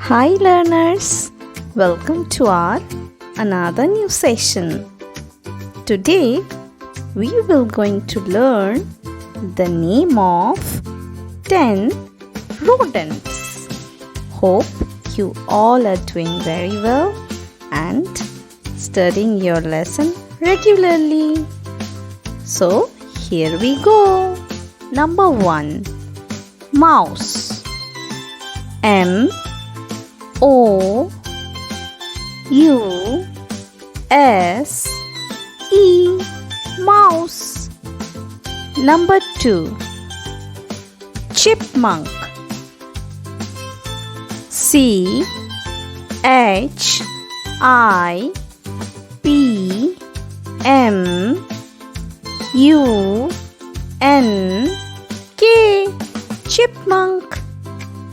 Hi learners, welcome to our another new session. Today we will going to learn the name of 10 rodents. Hope you all are doing very well and studying your lesson regularly. So here we go. Number 1, mouse. M-O-U-S-E, mouse. Number 2, chipmunk. C-H-I-P-M-U-N-K, chipmunk.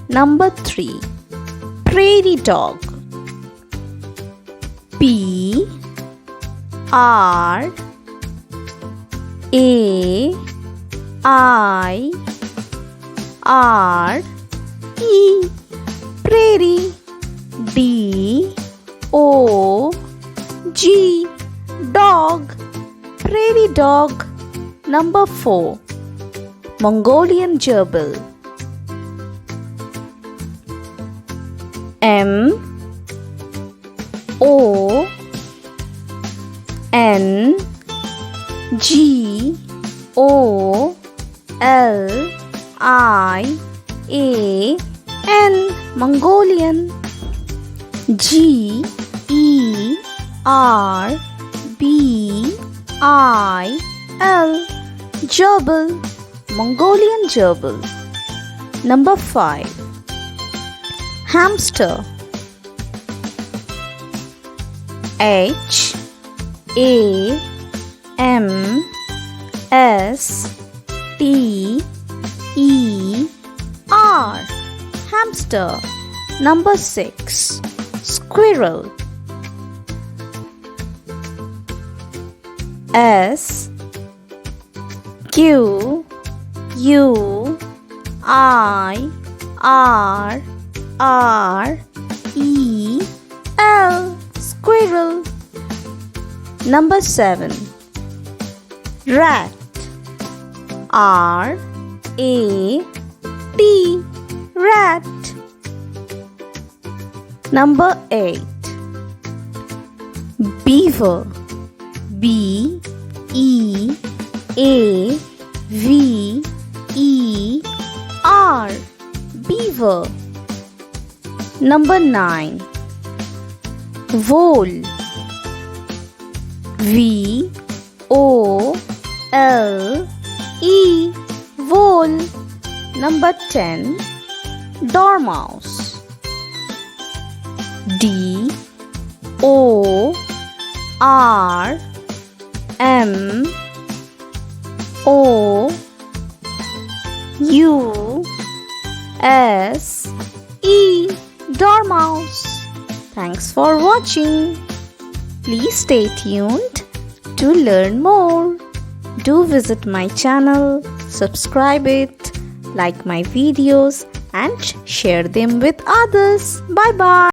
Number 3, prairie dog. P-R-A-I-R-E, prairie. D-O-G, dog, prairie dog. Number 4, Mongolian gerbil. M-O-N-G-O-L-I-A-N, Mongolian. G-E-R-B-I-L, gerbil, Mongolian gerbil. Number 5, hamster. H-A-M-S-T-E-R, hamster. Number 6, squirrel. S-Q-U-I-R-R-E-L, squirrel. Number 7, rat. R-A-T, rat. Number 8, beaver. B-E-A-V-E-R, beaver. Number 9, vole. V-O-L-E, vole. Number 10, dormouse. D-O-R-M-O-U-S-E, dormouse. Thanks for watching. Please stay tuned to learn more. Do visit my channel, subscribe it, like my videos and share them with others. Bye bye.